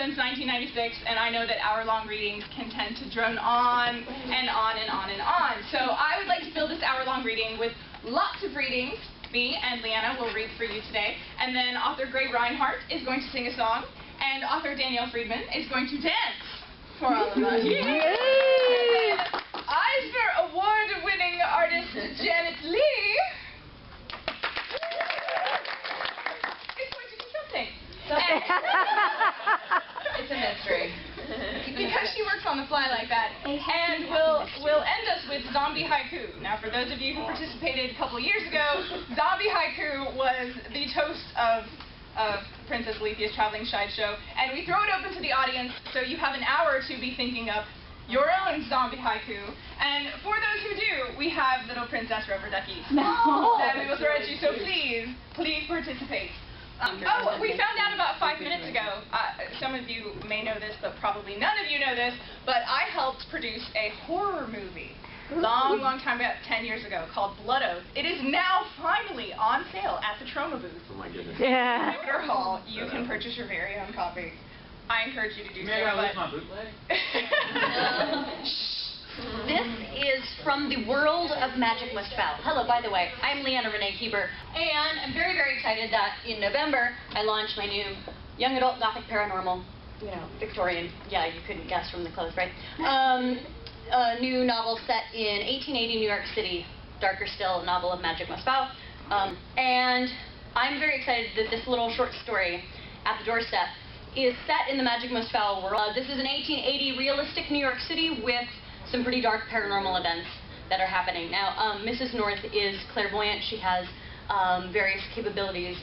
since 1996, and I know that hour-long readings can tend to drone on and on and on and on. So I would like to fill this hour-long reading with lots of readings. Me and Leanna will read for you today, and then author Gray Reinhardt is going to sing a song, and author Danielle Friedman is going to dance for all of us. Yay! Eisner Award-winning artist Janet Lee is going to do something. It's a mystery. Because she works on the fly like that. And we'll end us with zombie haiku. Now, for those of you who participated a couple years ago, zombie haiku was the toast of Princess Alethea's Traveling Sideshow, and we throw it open to the audience, so you have an hour to be thinking up your own zombie haiku. And for those who do, we have little princess rubber duckies that we will throw at you, so please participate. Oh, we found out about 5 minutes ago, some of you may know this, but probably none of you know this, but I helped produce a horror movie long time ago, 10 years ago, called Blood Oath. It is now finally on sale at the Troma booth. Oh my goodness. Yeah. In Victor Hall. You can purchase your very own copy. I encourage you to do so. Maybe I lose my bootleg? This is from the world of Magic Must Fall. Hello, by the way, I'm Leanna Renee Keeber, and I'm very excited that in November I launched my new young adult gothic paranormal, Victorian. Yeah, you couldn't guess from the clothes, right? A new novel set in 1880 New York City, darker still, novel of Magic Must Fall. And I'm very excited that this little short story, At the Doorstep, is set in the Magic Must Fall world. This is an 1880 realistic New York City with some pretty dark paranormal events that are happening. Now, Mrs. North is clairvoyant. She has various capabilities,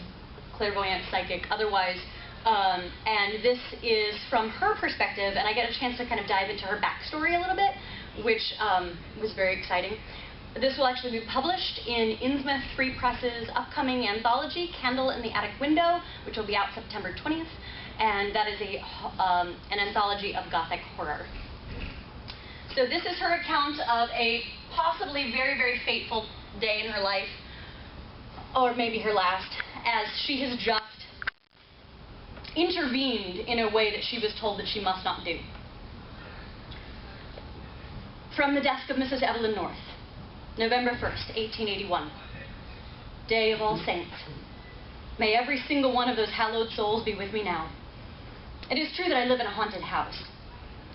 clairvoyant, psychic, otherwise, and this is from her perspective, and I get a chance to kind of dive into her backstory a little bit, which was very exciting. This will actually be published in Innsmouth Free Press's upcoming anthology, Candle in the Attic Window, which will be out September 20th, and that is an anthology of gothic horror. So this is her account of a possibly very fateful day in her life, or maybe her last, as she has just intervened in a way that she was told that she must not do. From the desk of Mrs. Evelyn North, November 1st, 1881. Day of All Saints. May every single one of those hallowed souls be with me now. It is true that I live in a haunted house.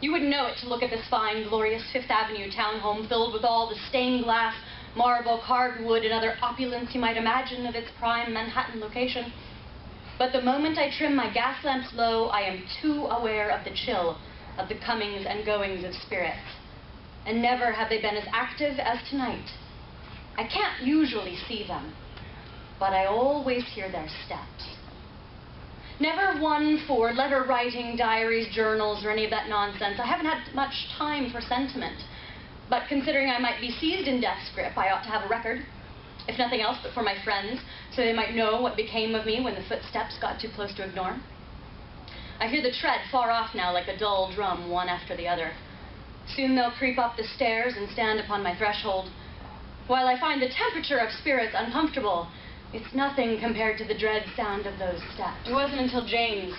You wouldn't know it to look at this fine, glorious Fifth Avenue townhome filled with all the stained glass, marble, carved wood, and other opulence you might imagine of its prime Manhattan location. But the moment I trim my gas lamps low, I am too aware of the chill of the comings and goings of spirits. And never have they been as active as tonight. I can't usually see them, but I always hear their steps. Never one for letter writing, diaries, journals, or any of that nonsense. I haven't had much time for sentiment. But considering I might be seized in death's grip, I ought to have a record, if nothing else but for my friends, so they might know what became of me when the footsteps got too close to ignore. I hear the tread far off now like a dull drum, one after the other. Soon they'll creep up the stairs and stand upon my threshold. While I find the temperature of spirits uncomfortable, it's nothing compared to the dread sound of those steps. It wasn't until James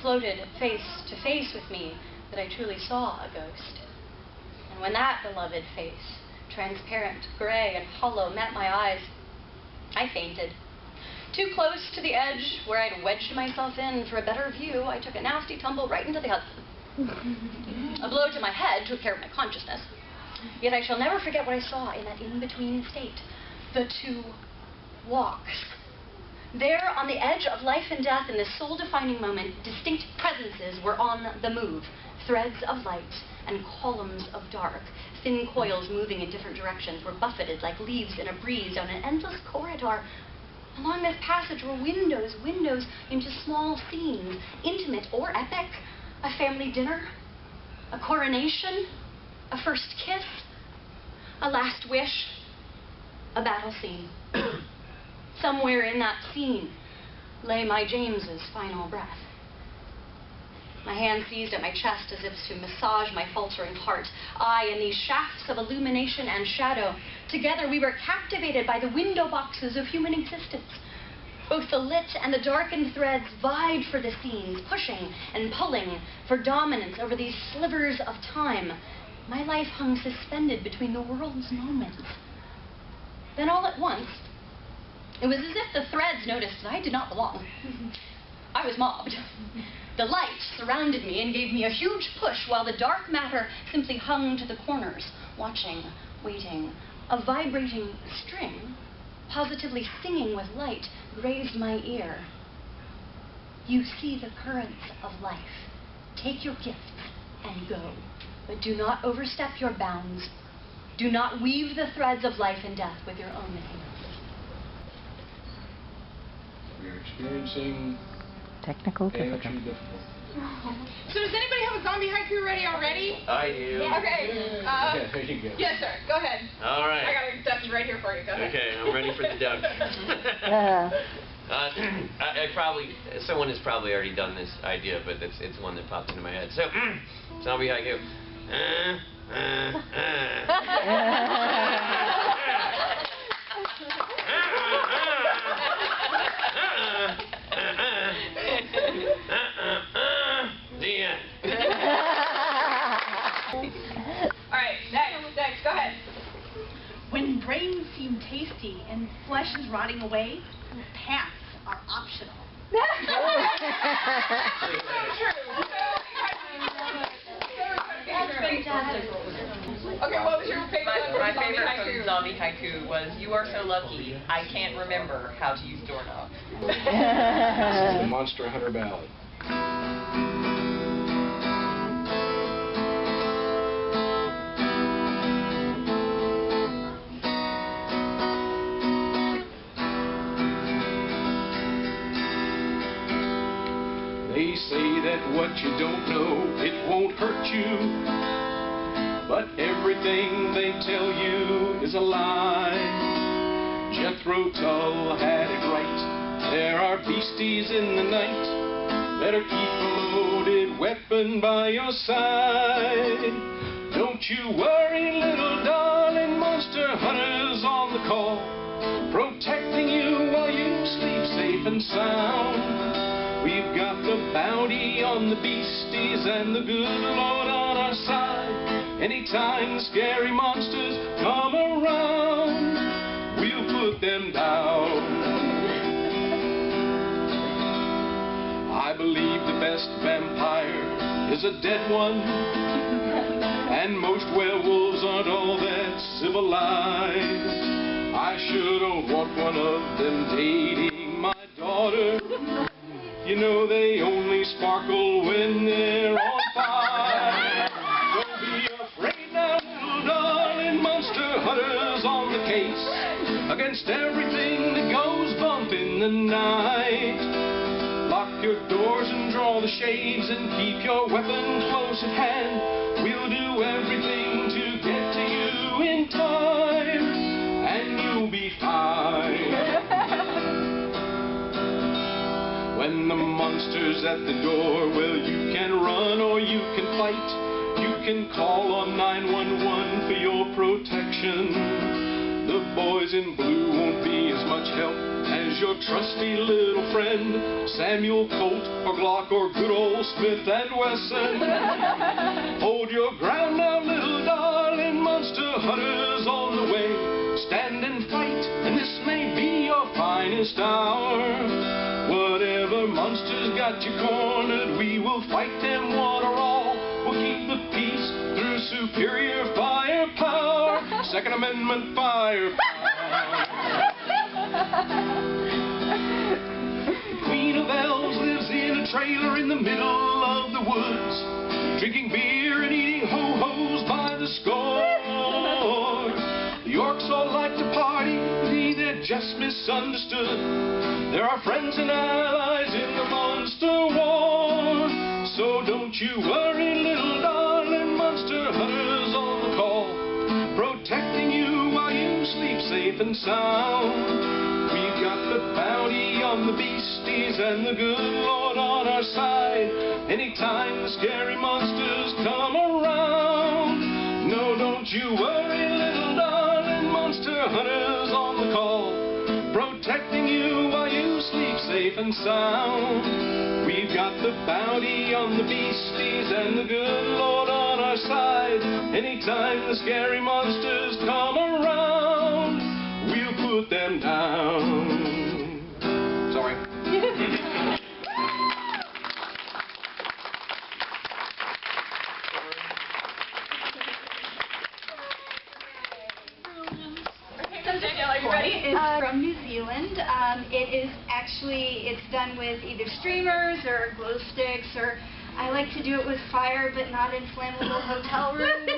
floated face to face with me that I truly saw a ghost. And when that beloved face, transparent, gray, and hollow, met my eyes, I fainted. Too close to the edge where I'd wedged myself in for a better view, I took a nasty tumble right into the Hudson. A blow to my head took care of my consciousness. Yet I shall never forget what I saw in that in-between state. The two walks. There, on the edge of life and death, in this soul-defining moment, distinct presences were on the move. Threads of light and columns of dark, thin coils moving in different directions, were buffeted like leaves in a breeze down an endless corridor. Along this passage were windows into small scenes, intimate or epic. A family dinner, a coronation, a first kiss, a last wish, a battle scene. Somewhere in that scene lay my James's final breath. My hand seized at my chest as if to massage my faltering heart. I and these shafts of illumination and shadow, together we were captivated by the window boxes of human existence. Both the lit and the darkened threads vied for the scenes, pushing and pulling for dominance over these slivers of time. My life hung suspended between the world's moments. Then all at once, it was as if the threads noticed that I did not belong. I was mobbed. The light surrounded me and gave me a huge push, while the dark matter simply hung to the corners, watching, waiting. A vibrating string, positively singing with light, grazed my ear. You see the currents of life. Take your gifts and go, but do not overstep your bounds. Do not weave the threads of life and death with your own hands. We are experiencing technical difficulty. So does anybody have a zombie haiku ready already? I do. Okay. Yeah, there you go. Yes, sir. Go ahead. All right. I got a ducky right here for you. Go ahead. Okay, I'm ready for the duck. Someone has probably already done this idea, but it's one that popped into my head. So, zombie haiku. The end. All right. Next. Go ahead. When brains seem tasty and flesh is rotting away, pants are optional. Fantastic. Okay, what was your favorite? My favorite from zombie haiku was, "You are so lucky, I can't remember how to use doorknob." This is the Monster Hunter Ballad. They say that what you don't know, it won't hurt you. But everything they tell you is a lie. Jethro Tull had it right. There are beasties in the night. Better keep a loaded weapon by your side. Don't you worry, little darling, Monster Hunter's on the call, protecting you while you sleep safe and sound. We've got the bounty on the beasties and the good Lord on our side. Anytime scary monsters come around, we'll put them down. I believe the best vampire is a dead one, and most werewolves aren't all that civilized. I sure don't want one of them dating my daughter. You know they only sparkle when they're on fire. Don't be afraid now, little darling, Monster Hunter's on the case against everything that goes bump in the night. Lock your doors and draw the shades and keep your weapon close at hand. We'll do everything to get to you in time, and you'll be fine. When the monster's at the door, well, you can run or you can fight. You can call on 911 for your protection. The boys in blue won't be as much help as your trusty little friend, Samuel Colt or Glock or good old Smith & Wesson. Hold your ground now, little darling, Monster Hunter's on the way. Stand and fight, and this may be your finest hour. Whatever monsters got you cornered, we will fight them one or all. We'll keep the peace through superior firepower. Second Amendment firepower. The Queen of Elves lives in a trailer in the middle of the woods, drinking beer and eating ho-hos by the score. The orcs all like to party, they're just misunderstood. There are friends and allies in the monster war. So don't you worry, little darling, Monster Hunter's on the call, protecting you while you sleep safe and sound. We've got the bounty on the beasties and the good Lord on our side. Anytime the scary monsters come around, no, don't you worry, little darling, Monster Hunter's on the call, protecting you while you sleep safe and sound. We've got the bounty on the beasties and the good Lord on our side. Anytime the scary monsters come around, we'll put them down. Sorry. It's from New Zealand. It's done with either streamers or glow sticks, or I like to do it with fire, but not in flammable hotel rooms.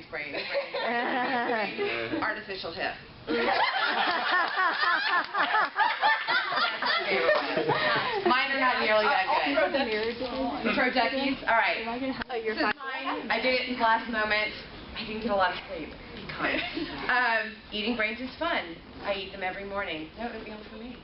brains. Artificial hip. Mine are not nearly that good. Pro duckies. All right. This is mine. I did it in last moment. I didn't get a lot of sleep. Be kind. Eating brains is fun. I eat them every morning. That would be all for me.